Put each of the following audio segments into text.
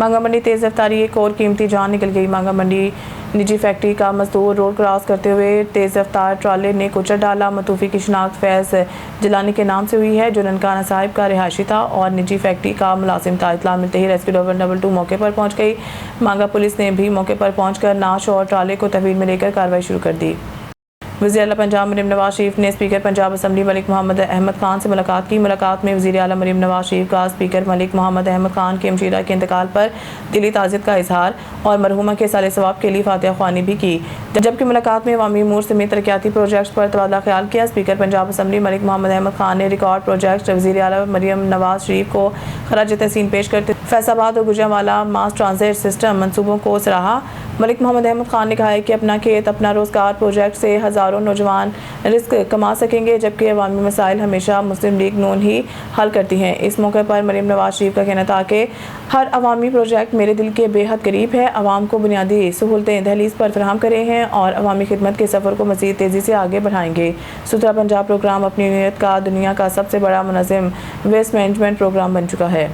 मांगा मंडी तेज रफ्तारी एक और कीमती जान निकल गई। मांगा मंडी निजी फैक्ट्री का मजदूर रोड क्रॉस करते हुए तेज रफ्तार ट्राले ने कुचल डाला। मतूफी की शिनाख्त फैज जिलानी के नाम से हुई है, जो ननकाना साहिब का रिहायशी था और निजी फैक्ट्री का मुलाजिम था। इत्तला मिलते ही रेस्क्यू 122 मौके पर पहुंच गई। मांगा पुलिस ने भी मौके पर पहुंचकर नाश और ट्राले को तहवील में लेकर कार्रवाई शुरू कर दी। वज़ीर आला पंजाब मरीम नवाज शरीफ ने स्पीकर पंजाब असम्बली मलिक मोहम्मद अहमद खान से मुलाकात की। मुलाकात में वज़ीर आला मरीम नवाज शरीफ का स्पीकर मलिक मोहम्मद अहमद खान के हमशीरा के इंतकाल पर दिली ताज़ियत का इजहार और मरहुमा के साले सवाब के लिए फातिहा ख्वानी भी की, जबकि मुलाकात में अवामी उमूर समेत तरक्याती प्रोजेक्ट्स पर तबादला ख्याल किया। स्पीकर पंजाब असम्बली मलिक मोहम्मद अहमद खान ने रिकॉर्ड प्रोजेक्ट वज़ीर आला मरीम नवाज शरीफ को खराज तहसीन पेश करते फैसलाबाद और गुजरांवाला मास ट्रांजिट सिस्टम मनसूबों को सराहा। मलिक मोहम्मद अहमद खान ने कहा है कि अपना खेत अपना रोजगार प्रोजेक्ट से हज़ारों नौजवान रिस्क कमा सकेंगे, जबकि अवामी मसाइल हमेशा मुस्लिम लीग नून ही हल करती हैं। इस मौके पर मरीम नवाज शरीफ का कहना था कि हर अवामी प्रोजेक्ट मेरे दिल के बेहद करीब है। अवाम को बुनियादी सहूलतें दहलीज पर फराहम करे हैं और अवामी खिदमत के सफ़र को मज़ीद तेज़ी से आगे बढ़ाएंगे। सुथरा पंजाब प्रोग्राम अपनी नीयत का दुनिया का सबसे बड़ा मुनज़्ज़म वेस्ट मैनेजमेंट प्रोग्राम बन चुका है।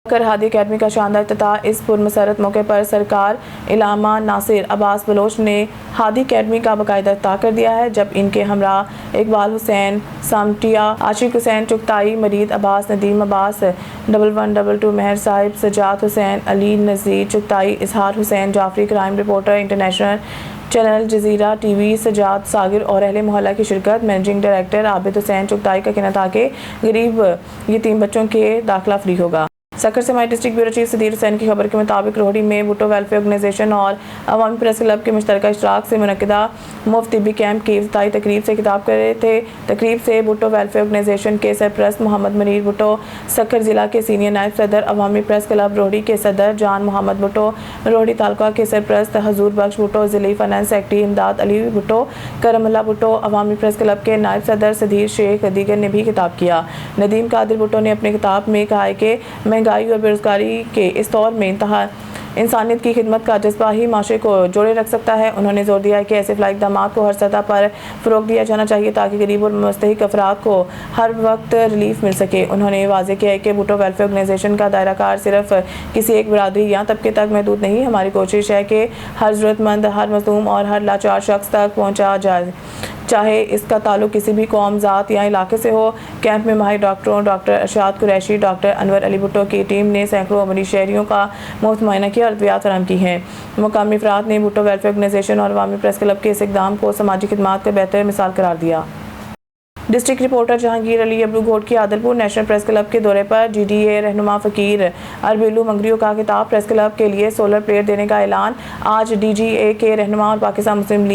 हादी अकेडमी का शानदार इफ्तिताह। इस पुरमसरत मौके पर सरकार इलामा नासिर अब्बास बलोच ने हादी अकेडमी का बाकायदा इफ्तिताह कर दिया है, जब इनके हमरा इकबाल हुसैन सामटिया, आशिक हुसैन चुगताई, मरीद अब्बास, नदीम अब्बास, 1122 मेहर Sahib, Sajjad Hussain, Ali Nazir Chughtai, Izhar Hussain Jafri, crime reporter international channel Jazeera TV, Sajjad Saghir और अहले मोहल्ला की शिरकत। मैनेजिंग डायरेक्टर आबिद हुसैन चुगताई का कहना था कि गरीब यतीम बच्चों के दाखिला फ्री होगा। सक्कर से हमारे district bureau chief Sadyr Hussain की खबर के मुताबिक रोहड़ी में भुट्टो वेलफेयर ऑर्गेनाइजेशन और अवामी प्रेस क्लब के मुश्तरका इश्तराक से मुनक्किदा मुफ्त तिब्बी कैंप की इफ्तिताई तकरीब से खिताब कर रहे थे। तकरीब से भुट्टो वेलफेयर ऑर्गेनाइजेशन के सरप्रस्त मोहम्मद मनीर भुट्टो, सक्कर जिला के सीनियर नायब सदर, अवामी प्रेस क्लब रोहड़ी के सदर जान मोहम्मद भुट्टो, रोहड़ी तालुका के सरप्रस्त हजूर बख्श भुट्टो, जिले फाइनेंस सेक्रेटरी इमदाद अली भुट्टो, करमुल्ला भुट्टो, अवामी प्रेस क्लब के नायब सदर सदीर शेख दीगर ने भी खिताब किया। नदीम कादिर भुट्टो ने अपने खिताब में कहा है कि महंगाई और बेरोजगारी के इस दौर में इंसानियत की खिदमत का जज्बा ही माशरे को जोड़े रख सकता है। उन्होंने जोर दिया है कि ऐसे फलाह इक़दामात को हर सतह पर फ़रोग़ दिया जाना चाहिए ताकि गरीब और मुस्तहिक़ अफराद को हर वक्त रिलीफ मिल सके। उन्होंने वाज़ेह किया है कि भुट्टो वेलफेयर ऑर्गेनाइजेशन का दायरा कार सिर्फ किसी एक बरादरी या तबके तक महदूद नहीं। हमारी कोशिश है कि हर ज़रूरतमंद, हर मज़लूम और हर लाचार शख्स तक पहुँचा जाए, चाहे इसका ताल्लुक किसी भी कौम, ज़ात या इलाके से हो। कैंप में माहिर डॉक्टरों डॉक्टर अरशाद कुरैशी, डॉक्टर अनवर अली भुट्टो की टीम ने सैकड़ों अमली शहरियों का मुफ्त मुआयना किया और अद्वियात फराहम की हैं। मुकामी अफराद ने भुट्टो वेलफेयर ऑर्गेनाइजेशन और अवामी प्रेस क्लब के इस इक़दाम को समाजी खिदमात का बेहतर मिसाल करार दिया। District reporter Jahangir Ali Abdu घोट की आदलपुर नेशनल प्रेस क्लब के दौरे पर GDA रहनुमा फ़कीर अरबेलू मंगरियों का खिताब। प्रेस क्लब के लिए सोलर प्लेट देने का ऐलान। आज DGA के रहनुमा और पाकिस्तान मुस्लिम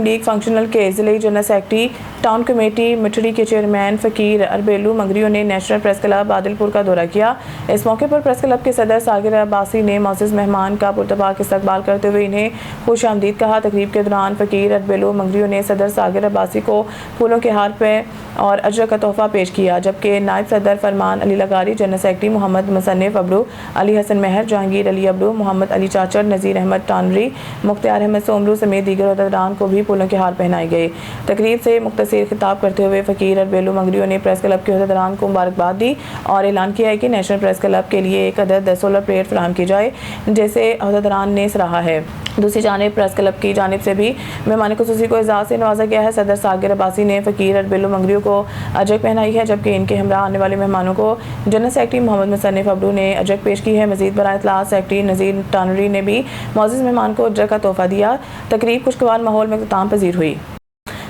लीग फंक्शनल के ज़िले जनरल सेक्रेटरी टाउन कमेटी मिठड़ी के चेयरमैन फ़कीर अरबेलू मंगरियों ने नेशनल प्रेस क्लब आदिलपुर का दौरा किया। इस मौके पर प्रेस क्लब के सदर सागिर अब्बासी ने मौजूद मेहमान का पुरतबाक इस्तकबाल करते हुए इन्हें खुश आमदीद कहा। तकरीब के दौरान फ़कीर अरबेलू मंगरियों ने सदर सागिर अब्बासी को फूलों के हार पे और अजर का तोहफा पेश किया, जबकि नायब सदर फरमान अली लगारी, जनरल सेक्रेटरी मोहम्मद मुसन्निफ अब्रू, अली हसन महर, जहांगीर अली अब्रू, मोहम्मद अली चाचर, नज़ीर अहमद टानरी, मुख्तियार अहमद सोमरू समेत दीगर अहदेदारान को भी फूलों के हार पहनाए गए। तकरीब से मुख्तसर खिताब करते हुए फ़कीर अरबेलू मंगरियों ने प्रेस क्लब के अहदेदारान को मुबारकबाद दी और ऐलान किया है कि नेशनल प्रेस क्लब के लिए एक अदद सोलर प्लेट फराहम की जाए, जैसे अहदेदारान ने सराहा है। दूसरी जानिब प्रेस क्लब की जानिब से भी मेहमान खुसूसी को एजाज़ से नवाजा गया है। सदर सागिर अब्बासी ने फ़कीर अरबेलू मंगरियों को अजक पहनाई है, जबकि इनके हमरा आने वाले मेहमानों को जनरल सेक्रेटरी मोहम्मद मुसन्निफ अब्रू ने अजक पेश की है। मज़ीद बराए इत्तला सेक्रेटरी नज़ीर टानरी ने भी मौजूद मेहमान को अजक का तोहफा दिया। तकरीब खुशगवार माहौल में इख्तिताम पजीर हुई।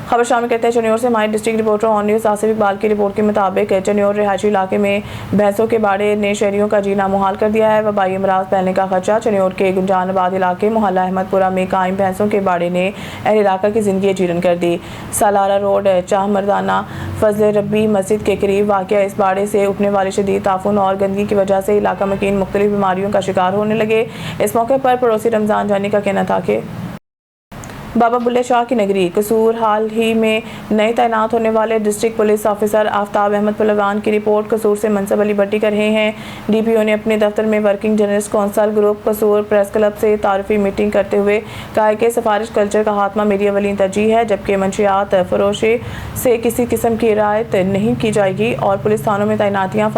खबर शामिल करते हैं चनियोर से हमारे district reporter on news Asif Iqbal की रिपोर्ट के मुताबिक चनियोर रिहायशी इलाके में भैंसों के बाड़े ने शहरियों का जीना मुहाल कर दिया है। वबाई अमराज फैलने का खदशा। चनियोर के गुंजानाबाद इलाके मोहल्ला अहमदपुरा में कायम भैंसों के बाड़े ने अहल इलाका की ज़िंदगी चीरन कर दी। सालारा रोड चाह मर्दाना फजल रब्बी मस्जिद के करीब वाक़या इस बाड़े से उठने वाले शदीद ताफून और गंदगी की वजह से इलाका मकीन मुख्तलिफ बीमारियों का शिकार होने लगे। इस मौके पर पड़ोसी रमज़ान जानी का कहना था कि बाबा बुल्ले शाह की नगरी कसूर हाल ही में नए तैनात होने वाले district police officer Aftab Ahmed Pehalwan की रिपोर्ट कसूर से मनसब अली भट्टी कर रहे हैं। डीपीओ ने अपने दफ्तर में वर्किंग जर्नलिस्ट कौंसल ग्रुप कसूर प्रेस क्लब से तारीफी मीटिंग करते हुए कहा कि सिफारिश कल्चर का खात्मा मेरी अवलीन तरजीह है, जबकि मंशियात फरोशे से किसी किस्म की रियायत नहीं की जाएगी और पुलिस थानों में तैनातियाँ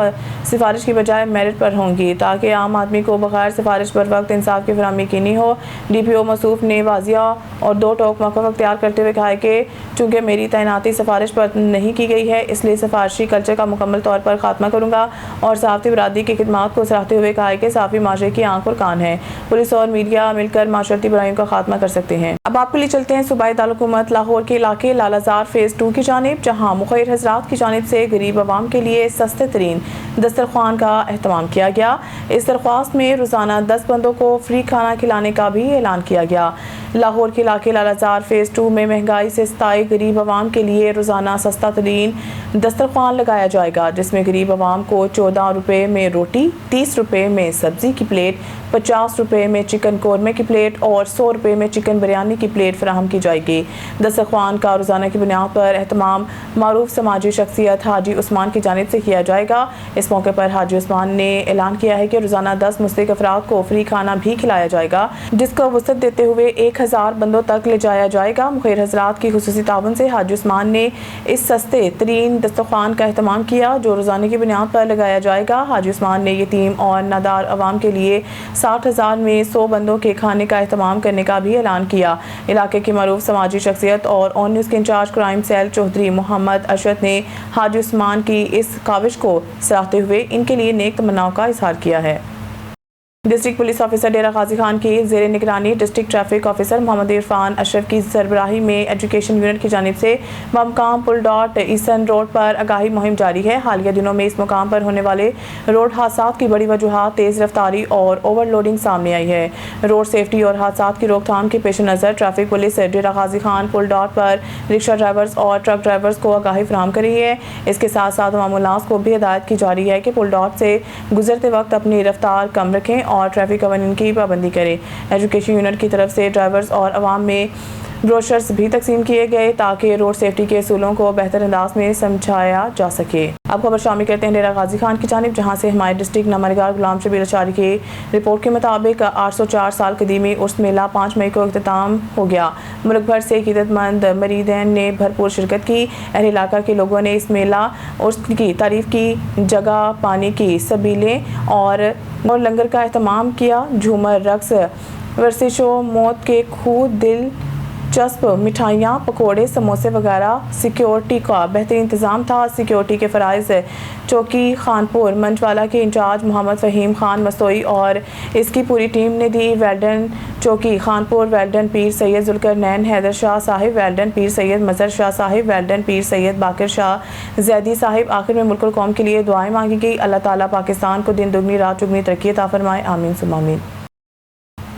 सिफारिश की बजाय मेरिट पर होंगी ताकि आम आदमी को बगैर सिफारिश पर वक्त इंसाफ की फराहमी यकीनी हो। डीपीओ मसूफ ने वाजिया और दो टोक मौक़िफ़ अख्तियार करते हुए कहा कि चूँकि मेरी तैनाती सिफारिश पर नहीं की गई है, इसलिए सिफारशी कल्चर का मुकम्मल तौर पर खात्मा करूँगा और सहाफ़ती बरादरी की खिदमात को सराहते हुए कहा कि सहाफ़ी माशरे की आंख और कान है, पुलिस और मीडिया मिलकर माशरती बुराइयों का खात्मा कर सकते हैं। अब आपके लिए चलते हैं सूबाई दारुलहुकूमत लाहौर के इलाके लालाजार फेज़ 2 की जानिब, जहाँ मुखैर हज़रात की जानिब से गरीब आवाम के लिए सस्ते तरीन दस्तरखान का एहतमाम किया गया। इस दरख्वास्त में रोज़ाना 10 बंदों को फ्री खाना खिलाने का भी ऐलान किया गया। लाहौर के इलाके लालाजार फेज़ 2 में महंगाई से सताए गरीब आवाम के लिए रोज़ाना सस्ता तरीन दस्तरखान लगाया जाएगा, जिसमें गरीब आवाम को 14 रुपये में रोटी, 30 रुपये में सब्ज़ी की प्लेट, 50 रुपये में चिकन कौरमे की प्लेट और 100 रुपये में चिकन बिरयानी की प्लेट फराहम की जाएगी। दस्तरखान का रोज़ाना की बुनियाद पर एहतमाम मारूफ समाजी शख्सियत हाजी उस्मान की जानिब से किया जाएगा। इस मौके पर हाजी उस्मान ने ऐलान किया है कि रोज़ाना 10 मुस्तहिक अफराद को फ्री खाना भी खिलाया जाएगा, जिसका वसअत देते हुए 1000 बंदों तक ले जाया जाएगा। मुखैर हज़रात की खुसूसी ताउन से हाजी उस्मान ने इस सस्ते तरीन दस्तरखान का एहतमाम किया, जो रोज़ाना की बुनियाद पर लगाया जाएगा। हाजी उस्मान ने यतीम और नादार अवाम के लिए 60,000 में 100 बंदों के खाने का एहतमाम करने का भी ऐलान किया। इलाके की मरूफ समाजी शख्सियत और ऑन न्यूज़ के incharge crime cell Chaudhry Mohammad Ashraf ने हाजी उस्मान की इस काविश को सराहते हुए इनके लिए नेक तमन्नाओं का इजहार किया है। District police officer Dera Ghazi Khan की ज़ेर निगरानी district traffic officer Mohammad Irfan Ashraf की सरबराही में एजुकेशन यूनिट की जानिब से मकाम पुल डॉट ईसन रोड पर आगाही मुहिम जारी है। हालिया दिनों में इस मुकाम पर होने वाले रोड हादसात की बड़ी वजूहात तेज़ रफ्तारी और ओवरलोडिंग सामने आई है। रोड सेफ्टी और हादसात की रोकथाम के पेश नज़र ट्रैफिक पुलिस डेरा गाजी खान पुल डॉट पर रिक्शा ड्राइवर्स और ट्रक ड्राइवर्स को आगाही फराहम कर रही है। इसके साथ साथ अवामुन्नास को भी हिदायत की जा रही है कि पुल डॉट से गुजरते वक्त अपनी रफ्तार कम रखें और ट्रैफिक कवानीन की पाबंदी करें। एजुकेशन यूनिट की तरफ से ड्राइवर्स और अवाम में ब्रोशर्स भी तकसीम किए गए ताकि रोड सेफ्टी के असूलों को बेहतर अंदाज में समझाया जा सके। अब खबर शामिल करते हैं डेरा गाजी खान की जानिब, जहाँ से हमारे डिस्ट्रिक्ट नमरगार गुलाम शबीर अचारी की रिपोर्ट के मुताबिक 804 साल कदीमी उर्स मेला 5 मई को इख्तिताम हो गया। मुल्क भर से इक़्तिदातमंद मरीदैन ने भरपूर शिरकत की। अहल इलाका के लोगों ने इस मेला उर्स की तारीफ की, जगह पानी की सबीलें और लंगर का एहतमाम किया। झूमर, रक्स, वर्जिशों, मौत के खूह, दिल चस्प, मिठाइयाँ, पकोड़े, समोसे वगैरह। सिक्योरिटी का बेहतरीन इंतज़ाम था। सिक्योरिटी के फ़राइज़ चौकी खानपुर मंचवाला के इंचार्ज मोहम्मद फ़हीम खान मस्तोई और इसकी पूरी टीम ने दी। वेल्डन चौकी खानपुर, वेल्डन पीर सैयद जुल्करनैन हैदर शाह साहिब, वेल्डन पीर सैयद मज़र शाह साहिब, वेल्डन पीर सैयद बाकिर शाह जैदी साहिब। आखिर में मुल्क और कौम के लिए दुआएं मांगी गई। अल्लाह ताला पाकिस्तान को दिन दुगनी रात चुगनी तरक्की अता फरमाए, आमीन सुम्मा आमीन।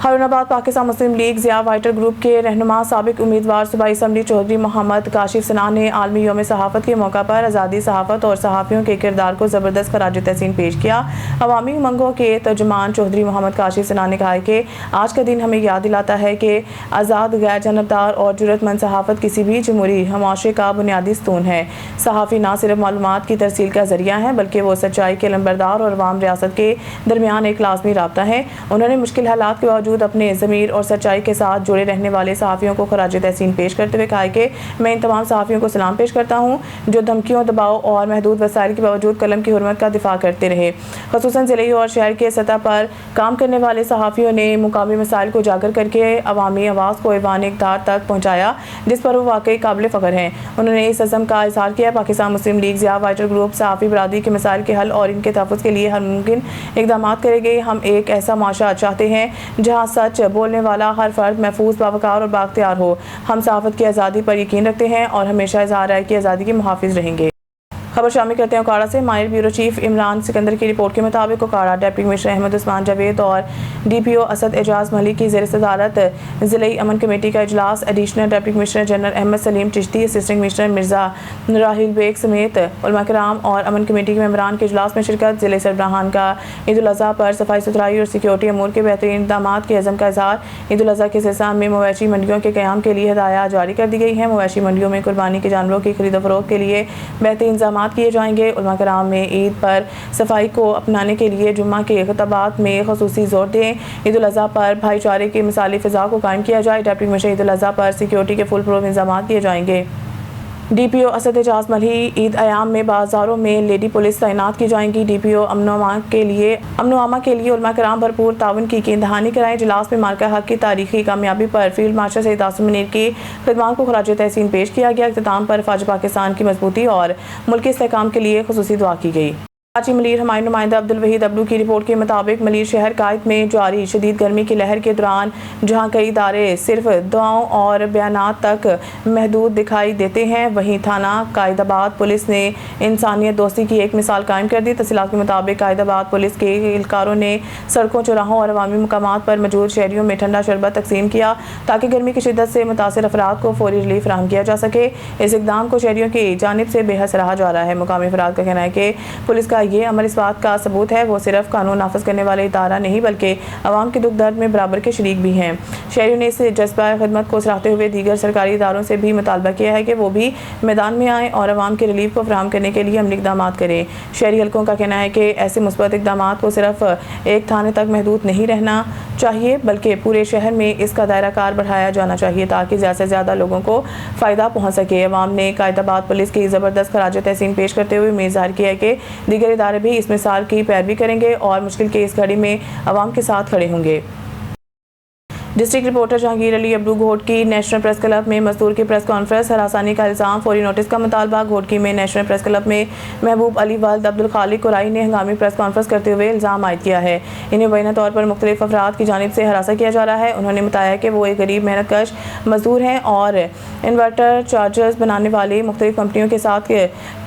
हारूनाबाद पाकिस्तान मुस्लिम लीग ज़िया वाइटर ग्रुप के रहनुमा साबिक उम्मीदवार सूबाई असम्बली चौधरी मोहम्मद काशिफ सनान ने आलमी यौम सहाफ़त के मौका पर आज़ादी सहाफ़त और सहाफ़ियों के किरदार को ज़बरदस्त खराज तहसीन पेश किया। अवामी उमंगों के तर्जुमान चौधरी मोहम्मद काशिफ सनान ने कहा कि आज का दिन हमें याद दिलाता है कि आज़ाद, गैर जानबदार और जुर्रतमंद सहाफ़त किसी भी जमहूरी माशरे का बुनियादी स्तून है। सहाफ़ी ना सिर्फ मालूमात की तरसील का ज़रिया है, बल्कि वो सच्चाई के लंबरदार और अवाम रियासत के दरमियान एक लाजमी राब्ता है। उन्होंने मुश्किल हालात के बावजूद अपने ज़मीर और सच्चाई के साथ जुड़े रहने वाले सहाफ़ियों को खराज तहसीन पेश करते हुए कहा कि मैं इन तमाम सहाफ़ियों को सलाम पेश करता हूँ जो धमकियों, दबाव और महदूद वसाइल के बावजूद कलम की हुर्मत का दिफा करते रहे। ख़ुसूसन ज़िले और शहर के सतह पर काम करने वाले सहाफ़ियों ने मुकामी मसाइल को उजागर करके अवामी आवाज़ को ऐवान इक़्तिदार तक पहुँचाया, जिस पर वो वाकई काबिल फ़ख्र हैं। उन्होंने इस अज़म का इज़हार किया। पाकिस्तान मुस्लिम लीग ज़िया वाइटर ग्रुप सहाफ़ी बरादरी के मसाइल के हल और इनके तहफ़्फ़ुज़ के लिए हर मुमकिन इक़दाम करेंगे। हम एक ऐसा माशरा चाहते हैं जहाँ सच बोलने वाला हर फर्द महफूज, बावकार और बाख्तियार हो। हम सहाफ़त की आज़ादी पर यकीन रखते हैं और हमेशा इज़हार राय की आज़ादी के मुहाफ़िज़ रहेंगे। खबर शामिल करते हैं उकाड़ा से। माहिर ब्यूरो चीफ इमरान सिकंदर की रिपोर्ट के मुताबिक उकाड़ा डिप्टी कमिश्नर अहमद उस्मान जावेद और DPO असद एजाज मलिक की ज़ेर सदारत ज़िले अमन कमेटी का इजलास additional deputy commissioner general Ahmad Salim Chishti, assistant commissioner Mirza Rahil Baig समेत उलमा किराम और अमन कमेटी के मेंबरान के इजलास में शिरकत। ज़िले सरबराहान का ईद उल अज़हा पर सफाई सुथराई और सिक्योरिटी अमूर के बेहतरीन इक़दाम के अज़म का इज़हार। ईद उल अज़हा के सिलसिले में मवेशी मंडियों के क़याम के लिए हिदायत जारी कर दी गई है। मवेशी मंडियों में कुर्बानी के जानवरों की खरीद फरोख्त के लिए बेहतरीन इंतज़ाम किए जाएंगे। उलमा कराम में ईद पर सफाई को अपनाने के लिए जुम्मा के खुतबात में ख़ुसूसी जोर दें। ईद उल अज़हा पर भाईचारे की मिसाली फ़िज़ा को कायम किया जाए। डिप्टी कमिश्नर ईद उल अज़हा पर सिक्योरिटी के फुल प्रूफ इंतज़ाम किए जाएंगे। DPO असद एजाज मलिक ईद अयाम में बाज़ारों में लेडी पुलिस तैनात की जाएंगी। DPO अमनो अमा के लिए उलमा कराम भरपूर ताउन की दहानी कराएं। इजलास में मार्का हक की तारीखी कामयाबी पर फील्ड मार्शल सैयद आसिम मुनीर की खिदमात को खराज तहसीन पेश किया गया। इख्तिताम पर फ़ौज पाकिस्तान की मजबूती और मुल्की इस्तेहकाम के लिए खुसूसी दुआ की गई। कराची मलीर हमायूं नुमाइंदा अब्दुल वहीद अब्दू की रिपोर्ट के मुताबिक मलीर शहर कायद में जारी शदीद गर्मी की लहर के दौरान जहां कई इदारे सिर्फ दुआओं और बयानात तक महदूद दिखाई देते हैं, वहीं थाना कायदाबाद पुलिस ने इंसानियत दोस्ती की एक मिसाल कायम कर दी। तफसीलात के मुताबिक कायदाबाद पुलिस के एहलकारों ने सड़कों, चौराहों और अवामी मकामात पर मौजूद शहरियों में ठंडा शरबत तकसीम किया ताकि गर्मी की शिद्दत से मुतासिर अफराद को फौरी रिलीफ फराहम किया जा सके। इस इकदाम को शहरियों की जानिब से बेहद सराहा जा रहा है। मुकामी अफराद का कहना है कि पुलिस का ये अमल इस बात का सबूत है वो सिर्फ कानून नाफिज करने वाले इदारा नहीं बल्कि अवाम के दुख दर्द में बराबर के शरीक भी हैं। शहरियों ने इस जज्बा खिदमत को सराहते हुए दीगर सरकारी इदारों से भी मुतालबा किया है कि वो भी मैदान में आएँ और अवाम के रिलीफ को फराहम करने के लिए अमली इक़दाम करें। शहरी हल्कों का कहना है कि ऐसे मुस्बत इक़दाम को सिर्फ एक थाने तक महदूद नहीं रहना चाहिए बल्कि पूरे शहर में इसका दायरा कार बढ़ाया जाना चाहिए ताकि ज़्यादा से ज़्यादा लोगों को फ़ायदा पहुँच सके। अवाम ने कायदाबाद पुलिस की ज़बरदस्त खराज तहसीन पेश करते हुए उम्मीद ज़ाहिर की है कि दीगर इदारे भी इस मिसाल की पैरवी करेंगे और मुश्किल के इस घड़ी में अवाम के साथ खड़े होंगे। District reporter Jahangir Ali Abdu Ghotki national press club में मजदूर की प्रेस कॉन्फ्रेंस, हरासानी का इल्ज़ाम, फौरी नोटिस का मुतालबा। घोटकी में नेशनल प्रेस क्लब में महबूब अली वल्द अब्दुल खालिक कुराई ने हंगामी प्रेस कॉन्फ्रेंस करते हुए इल्ज़ाम आयद किया है। इन्हें मुबैना तौर पर मुख्तलिफ अफराद की जानिब से हरासा किया जा रहा है। उन्होंने बताया कि वो एक गरीब मेहनतकश मजदूर हैं और इन्वर्टर चार्जर्स बनाने वाली मुख्तलिफ कंपनियों के साथ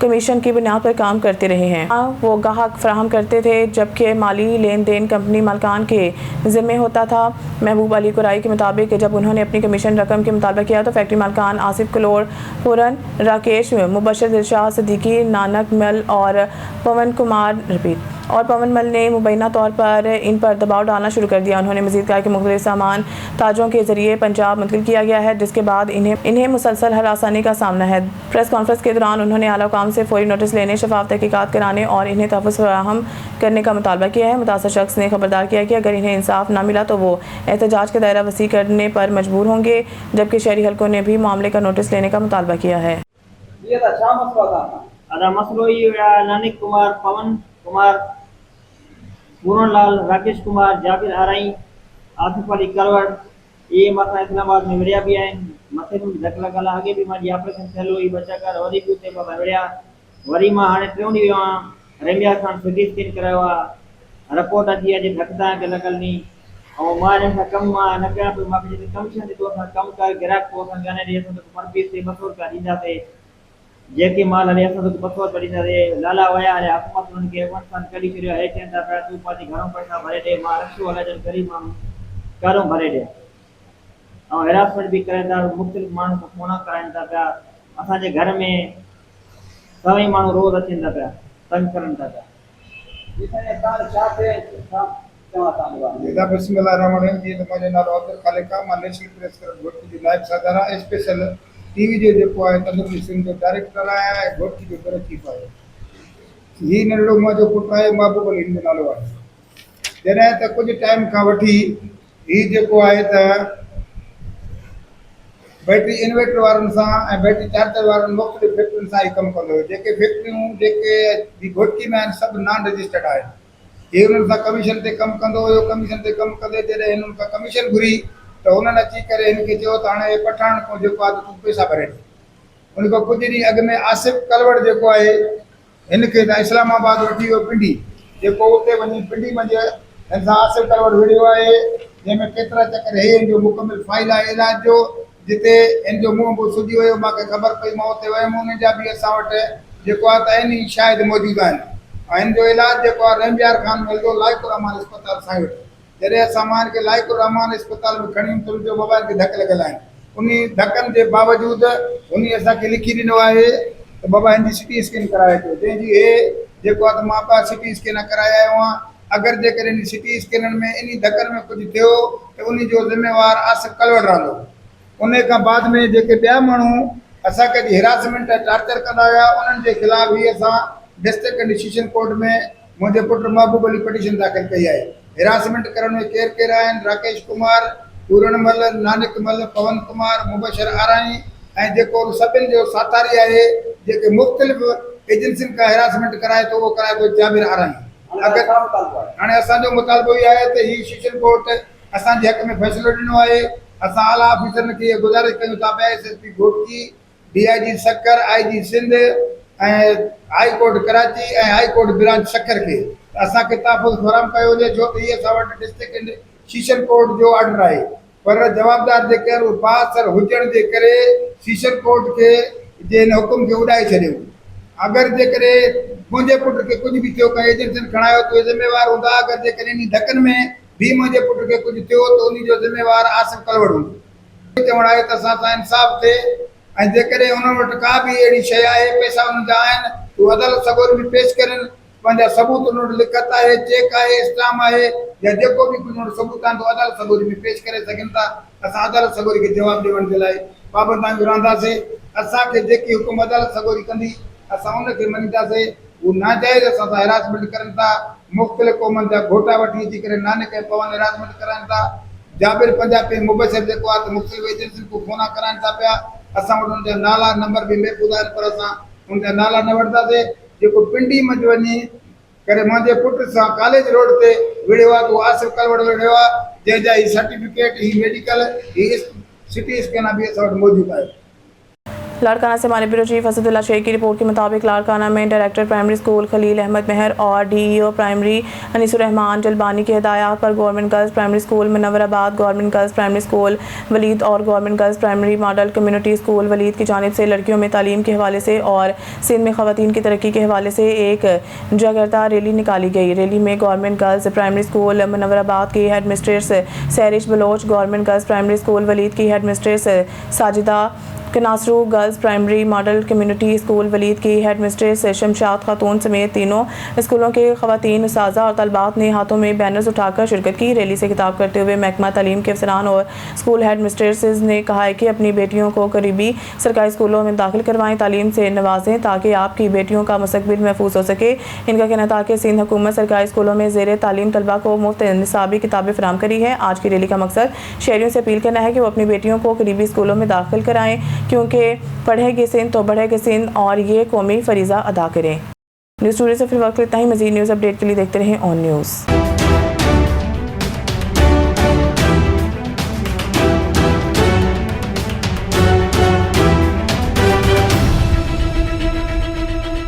कमीशन की बुनियाद पर काम करते रहे हैं। वो गाहक फराहम करते थे जबकि माली लेन देन कंपनी मालकान के ज़िम्मे होता था। महबूब अली कुराई के मुताबिक जब उन्होंने अपनी कमीशन रकम के मुतालबा किया तो फैक्ट्री मालकान आसिफ कलोर, हुरन, राकेश, मुबशर, दिलशाद, सिद्दीकी, नानक मल और पवन मल ने मुबैना तौर पर इन पर दबाव डालना शुरू कर दिया। उन्होंने मजीद कहा कि मुख्तलिफ सामान ताजों के जरिए पंजाब मुंतकिल किया गया है जिसके बाद इन्हें मुसलसल हरासानी का सामना है। प्रेस कॉन्फ्रेंस के दौरान उन्होंने आला हुकाम से फौरी नोटिस लेने, शफाफ तहकीकात कराने और इन्हें तहफ़्फ़ुज़ फराहम करने का मुतालबा किया है। मुतासर शख्स ने खबरदार किया कि अगर इन्हें इंसाफ न मिला तो वो एहतजाज का दायरा वसी करने पर मजबूर होंगे, जबकि शहरी हल्कों ने भी मामले का नोटिस लेने का मुतालबा किया है। नानिक कुमार, पवन कुमार, पूरनलाल, राकेश कुमार, जाबिर आरई, आसिफ अली कलवड़ ये मत इस्लामाबाद में विड़िया भी आहिनि। मथे में धक लॻल आहे। अॻे बि मुंहिंजी ऑपरेशन थियल हुई बचा कर वरी बि उते बाबा विड़िया वरी मां हाणे टियों ॾींहुं वियो आहियां। रेमिया खां सिटी स्कैन करायो आहे, रिपोर्ट अची अॼु धक तव्हांखे लॻल नी ऐं मां हिन सां कमु मां न कयां पियो। मूंखे जेके कमीशन ॾिठो असां कमु कर ग्राहक को असां ॻाल्हाए ॾिए असां पर पीस ते 200 रुपया ॾींदासीं। जेके माल हले असां 200 रुपया ॾींदासीं। लाला वया हले हुकूमत उन्हनि खे वन सन कढी छॾियो आहे। चवनि था पिया तूं पंहिंजी घणो पैसा भरे ॾे, मां रखियो हले जन ग़रीब माण्हू कारो भरे ॾे ऐं हेरासमेंट बि करे था। मुख़्तलिफ़ माण्हू खां फोन कराइनि था पिया। असांजे घर में सभई माण्हू रोज़ अचनि था पिया, तंग करनि था पिया। बिस्मिल्लाहिर्रहमानिर्रहीम। जी तो मुंहिंजो नालो अब्दुल खालिक आहे। मां नेशनल प्रेस क्लब घोटकी जो नायब सदर आहियां। स्पेशल टीवी जो जेको आहे तंदुरुस्ती सिंध जो डायरेक्टर आहियां ऐं घोटकी जो ब्यूरो चीफ आहियां। हीउ नंढड़ो मुंहिंजो पुटु आहे महबूब अली हिन जो नालो आहे। जॾहिं त कुझु टाइम खां वठी हीउ जेको आहे त बैटरी इन्वर्टर वारनि सां ऐं बैटरी चार्जर वारनि मुख़्तलिफ़ फैक्ट्रियुनि सां ई कमु कंदो हुयो। जेके फैक्ट्रियूं जेके घोटकी में आहिनि सभु नॉन रजिस्टर्ड आहिनि। हीउ हुननि सां कमीशन ते कमु कंदो हुयो। कमीशन ते कमु कंदे जॾहिं हिननि खां कमीशन घुरी त हुननि अची करे हिनखे चयो त हाणे पठाण खां जेको आहे तूं पैसा भरे ॾे। उन खां कुझु ॾींहं अॻु में आसिफ कलवड़ जेको आहे हिनखे त इस्लामाबाद वठी वियो पिंडी, जेको उते वञी पिंडी मंझि हिन सां आसिफ कलवड़ विड़ियो आहे जंहिंमें केतिरा चकर हे हिन जो मुकमिल फाइल आहे इलाज जो, जिते हिन जो मुंहुं बि सुजी वियो। मूंखे ख़बर पई, मां उते वियुमि। उन जा बि असां वटि जेको आहे त आहिनि शायदि मौजूदु आहिनि ऐं हिन जो इलाजु जेको आहे रमबियार खान मिलंदो लाइक़ुर रहमान अस्पताल सां वटि। जॾहिं असां मान खे लाइक़ुर रहमान अस्पताल में खणी त जो बाबा खे धक लॻल आहिनि, उन धकनि जे बावजूदि उन असांखे लिखी ॾिनो आहे त बाबा हिन जी सिटी स्कैन कराए अचो, जंहिंजी हे जेको आहे त मां ॿ सिटी स्कैन कराए आयो आहियां। अगरि जेकॾहिं इन सिटी स्कैननि में इन धकनि में कुझु थियो त उन जो ज़िम्मेवार आसिफ़ कलवड़ रहंदो। उन खां बाद में जेके ॿिया माण्हू असांखे हिरासमेंट ऐं टार्चर कंदा हुआ उन्हनि जे ख़िलाफ़ ई असां डिस्ट्रिक्ट एंड सेशन कोर्ट में मुंहिंजे पुटु महबूब अली पिटीशन दाख़िल कई आहे। हिरासमेंट करण में केरु केरु आहिनि? राकेश कुमार, पूरणमल, नानकमल, पवन कुमार, मुबशर आराई ऐं जेको सभिनि जो साथारी आहे जेके मुख़्तलिफ़ एजेंसियुनि खां हिरासमेंट कराए थो उहो कराए थो जाबिर आराई। हाणे असांजो मुतालबो इहो आहे त हीउ सेशन कोर्ट असांजे हक़ में फ़ैसिलो ॾिनो आहे। असां आला ऑफिसरनि खे इहा गुज़ारिश कयूं था पिया एसएसपी घोटकी, डीआईजी सक्कर, आईजी सिंध ऐं हाई कोर्ट कराची ऐं हाई कोर्ट ब्रांच सक्कर खे असांखे तहफ़ुज़ फराहम कयो वञे, छो त इहे असां वटि डिस्ट्रिक्ट एंड सेशन कोर्ट जो ऑर्डर आहे। पर जवाबदार जेके आहिनि उहे बासर हुजण जे करे सेशन कोर्ट खे जे हिन हुकुम खे उॾाए छॾियो। अगरि जेकॾहिं मुंहिंजे पुट खे कुझु बि थियो कंहिं एजेंसियुनि खणायो त उहे ज़िम्मेवार हूंदा। अगरि जेकॾहिं इन धकनि में बि मुंहिंजे पुट खे कुझु थियो त उन जो ज़िम्मेवार आसिफ़ कलवड़ हूंदो। चवणु आहे त असां सां इंसाफ़ थिए ऐं जेकॾहिं उन्हनि वटि का बि अहिड़ी शइ आहे, पैसा उन्हनि जा आहिनि, उहे अदालत सगोरी में पेश करनि। पंहिंजा सबूत उन वटि लिखत आहे, चेक आहे, स्टाम आहे या जेको बि कुझु उन सबूत आहिनि त अदालत सगोरी में पेश करे सघनि था। असां अदालत सगोरी खे जवाबु ॾियण जे लाइ पाबंद आहियूं रहंदासीं। असांखे जेकी हुकुम अदालत सगोरी कंदी असां उनखे मञींदासीं। उहो नाजाइज़ असां सां हिरासमेंट करनि था, मुख़्तलिफ़ क़ौमनि जा घोटा वठी अची करे नानक ऐं पवन हिरासमेंट कराइनि था। जाबिर पंजाबी मुबशर जेको आहे त मुख़्तलिफ़ एजेंसियुनि को फ़ोन कराइनि था पिया। असां वटि उनजा नाला नंबर बि महफ़ूज़ आहिनि, पर असां उनजा नाला न वठंदासीं। जेको पिंडी मंझि वञी करे मुंहिंजे पुट सां कॉलेज रोड ते विढ़ियो आहे त उहो आसिफ़ कलवड़ विढ़ियो आहे, जंहिंजा हीउ सर्टिफिकेट, हीउ मेडिकल, हीउ सिटी स्कैन बि असां वटि मौजूदु आहे। लाड़काना से हमारे ब्यूरो चीफ असदुल्ला शेख की रिपोर्ट के मुताबिक लाड़काना में director primary school Khalil Ahmed Mehar और डीईओ प्राइमरी अनीसुर रहमान जलबानी की हिदायत पर government girls primary school Munawwarabad, government girls primary school Walid और government girls primary model community school Walid की जानिब से लड़कियों में तालीम के हवाले से और सिंध में ख़वातीन की तरक्की के हवाले से एक जागरूकता रैली निकाली गई। रैली में government girls primary school Munawwarabad की head mistress Sairish Baloch, government girls primary school Walid की head mistress Sajida Kanasru, girls primary model community school Walid की हेड मिस्ट्रेस शमशाद खातून समेत तीनों स्कूलों के खवातीन उस्ताज़ा और तलबात ने हाथों में बैनर्स उठाकर शिरकत की। रैली से खिताब करते हुए महकमा तालीम के अफसरान और स्कूल हेड मिस्ट्रेसेस ने कहा है कि अपनी बेटियों को करीबी सरकारी स्कूलों में दाखिल करवाएं, तालीम से नवाजें ताकि आपकी बेटियों का मुस्तकबिल महफूज हो सके। इनका कहना था कि सिंध हुकूमत सरकारी स्कूलों में ज़ेर तालीम तलबा को मुफ्त निसाबी किताबें फराहम करी है। आज की रैली का मकसद शहरियों से अपील करना है कि वो अपनी बेटियों को करीबी स्कूलों में दाखिल कराएं, क्योंकि पढ़ेगी सिंध तो बढ़ेगी सिंध और ये कौमी फरीज़ा अदा करें। न्यूज़ स्टूडियो से फिर वक्त इतना ही। मज़ीद न्यूज़ अपडेट के लिए देखते रहें ऑन न्यूज़।